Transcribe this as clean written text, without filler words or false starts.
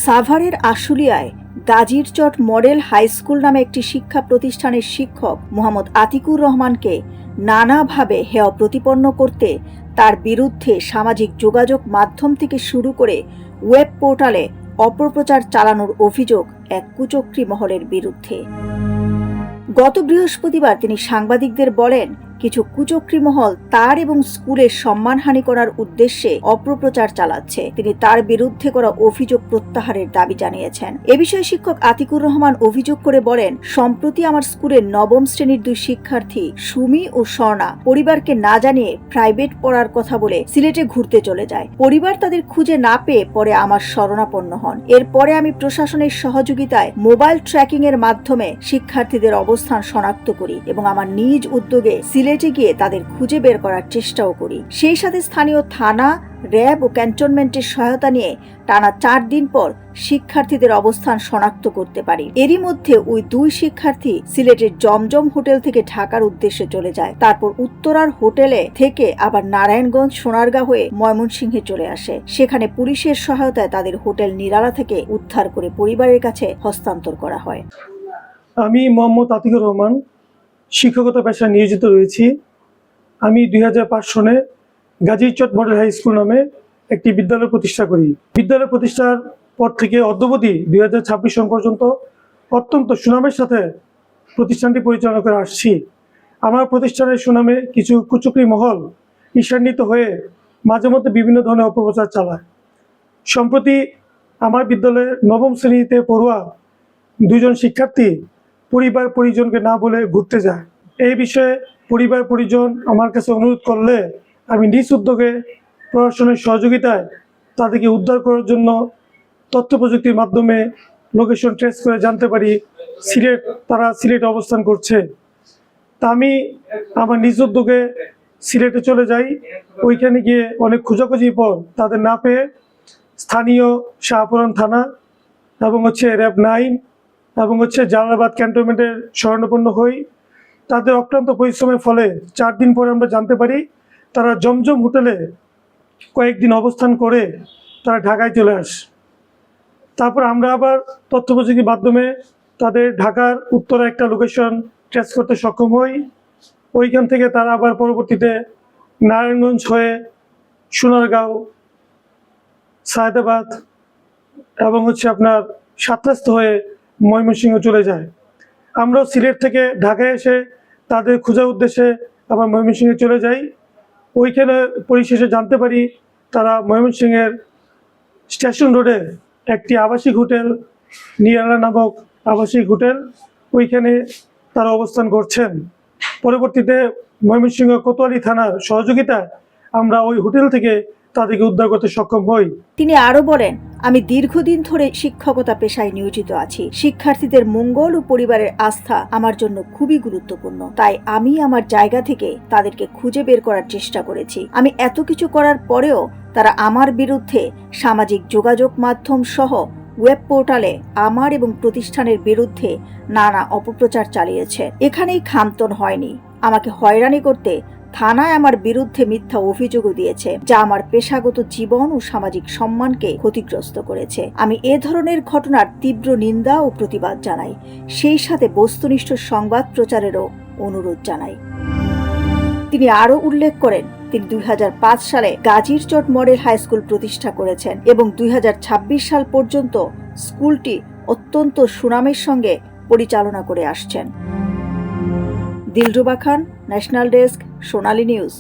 সাভারের আশুলিয়ায় গাজীরচট model high school নামে একটি শিক্ষা প্রতিষ্ঠানের শিক্ষক মোহাম্মদ আতিকুর রহমানকে নানাভাবে হেয় প্রতিপন্ন করতে তার বিরুদ্ধে সামাজিক যোগাযোগ মাধ্যম থেকে শুরু করে ওয়েব পোর্টালে অপপ্রচার চালানোর অভিযোগ এক কুচক্রী মহলের বিরুদ্ধে। গত বৃহস্পতিবার তিনি সাংবাদিকদের বলেন, কিছু কুচক্রী মহল তার এবং স্কুলের সম্মানহানি করার উদ্দেশ্যে অপপ্রচার চালাচ্ছে। তিনি তার বিরুদ্ধে করা অভিযোগ প্রত্যাহারের দাবি জানিয়েছেন। এ বিষয়ে শিক্ষক আতিকুর রহমান অভিযোগ করে বলেন, সম্প্রতি আমার স্কুলের নবম শ্রেণীর দুই শিক্ষার্থী সুমি ও স্বর্ণা পরিবারকে না জানিয়ে প্রাইভেট পড়ার কথা বলে সিলেটে ঘুরতে চলে যায়। পরিবার তাদের খুঁজে না পেয়ে পরে আমার শরণাপন্ন হন। এরপরে আমি প্রশাসনের সহযোগিতায় মোবাইল ট্র্যাকিং এর মাধ্যমে শিক্ষার্থীদের অবস্থান শনাক্ত করি এবং আমার নিজ উদ্যোগে সিলেটে গিয়ে তাদের খুঁজে বের করার চেষ্টাও করি। সেই সাথে স্থানীয় থানা, র্যাব ও ক্যান্টনমেন্টের সহায়তা নিয়ে টানা 4 দিন পর শিক্ষার্থীদের অবস্থান শনাক্ত করতে পারি। এরই মধ্যে ওই দুই শিক্ষার্থী সিলেটের জমজম হোটেল থেকে ঢাকার উদ্দেশ্যে চলে যায়। তারপর উত্তরার হোটেলে থেকে আবার নারায়ণগঞ্জ, সোনারগাঁ হয়ে ময়মনসিংহে চলে আসে। সেখানে পুলিশের সহায়তায় তাদের হোটেল নিরালা থেকে উদ্ধার করে পরিবারের কাছে হস্তান্তর করা হয়। আমি মোহাম্মদ আতিকুর রহমান শিক্ষকতা পেশায় নিয়োজিত রয়েছি। আমি 2005 সনে গাজীরচট মডেল হাই স্কুল নামে একটি বিদ্যালয় প্রতিষ্ঠা করি। বিদ্যালয় প্রতিষ্ঠার পর থেকে অদ্যাবধি 2026 সন পর্যন্ত অত্যন্ত সুনামের সাথে প্রতিষ্ঠানটি পরিচালনা করে আসছি। আমার প্রতিষ্ঠানের সুনামে কিছু কুচক্রী মহল ঈর্ষান্বিত হয়ে মাঝে মধ্যে বিভিন্ন ধরনের অপপ্রচার চালায়। সম্প্রতি আমার বিদ্যালয়ের নবম শ্রেণীতে পড়ুয়া 2জন শিক্ষার্থী পরিবার পরিজনকে না বলে ঘুরতে যায়। এই বিষয়ে পরিবার পরিজন আমার কাছে অনুরোধ করলে আমি নিজ উদ্যোগে প্রশাসনের সহযোগিতায় তাদেরকে উদ্ধার করার জন্য তথ্য প্রযুক্তির মাধ্যমে লোকেশন ট্রেস করে জানতে পারি তারা সিলেটে অবস্থান করছে। তা আমি আমার নিজ উদ্যোগে সিলেটে চলে যাই। ওইখানে গিয়ে অনেক খোঁজাখুঁজির পর তাদের না পেয়ে স্থানীয় শাহপুরান থানা এবং র্যাব 9 এবং জালালাবাদ ক্যান্টনমেন্টের শরণাপন্ন হই। তাদের অক্লান্ত পরিশ্রমের ফলে 4 দিন পরে আমরা জানতে পারি তারা জমজম হোটেলে কয়েকদিন অবস্থান করে তারা ঢাকায় চলে আসে। তারপর আমরা আবার তথ্য প্রযুক্তির মাধ্যমে তাদের ঢাকার উত্তরে একটা লোকেশন ট্রেস করতে সক্ষম হই। ওইখান থেকে তারা আবার পরবর্তীতে নারায়ণগঞ্জ হয়ে সোনারগাঁও, সায়দাবাদ এবং আপনার সাতরাস্ত হয়ে ময়মনসিংহ চলে যায়। আমরাও সিলেট থেকে ঢাকায় এসে তাদের খোঁজার উদ্দেশ্যে আবার ময়মনসিংহে চলে যাই। ওইখানে পরিশেষে জানতে পারি তারা ময়মনসিংহের স্টেশন রোডে একটি আবাসিক হোটেল, নিরালা নামক আবাসিক হোটেল, ওইখানে তারা অবস্থান করছেন। পরবর্তীতে ময়মনসিংহ কোতোয়ালি থানার সহযোগিতায় আমরা ওই হোটেল থেকে তাদেরকে উদ্ধার করতে সক্ষম হই। তিনি আরো বলেন, আমি দীর্ঘদিন ধরে শিক্ষকতা পেশায় নিয়োজিত আছি। শিক্ষার্থীদের মঙ্গল ও পরিবারের আস্থা আমার জন্য খুবই গুরুত্বপূর্ণ। তাই আমি আমার জায়গা থেকে তাদেরকে খুঁজে বের করার চেষ্টা করেছি। আমি এত কিছু করার পরেও তারা আমার বিরুদ্ধে সামাজিক যোগাযোগ মাধ্যম সহ ওয়েব পোর্টালে আমার এবং প্রতিষ্ঠানের বিরুদ্ধে নানা অপপ্রচার চালিয়েছে। এখানেই খামতন হয়নি, আমাকে হয়রানি করতে থানায় আমার বিরুদ্ধে মিথ্যা অভিযোগও দিয়েছে, যা আমার পেশাগত জীবন ও সামাজিক সম্মানকে ক্ষতিগ্রস্ত করেছে। আমি এ ধরনের ঘটনার তীব্র নিন্দা ও প্রতিবাদ জানাই। সেই সাথে বস্তুনিষ্ঠ সংবাদ প্রচারেরও অনুরোধ জানাই। তিনি আরও উল্লেখ করেন, তিনি 2005 সালে গাজীরচট মডেল হাই স্কুল প্রতিষ্ঠা করেছেন এবং 2026 সাল পর্যন্ত স্কুলটি অত্যন্ত সুনামের সঙ্গে পরিচালনা করে আসছেন। দিলরুবা খান, ন্যাশনাল ডেস্ক, সোনালী নিউজ।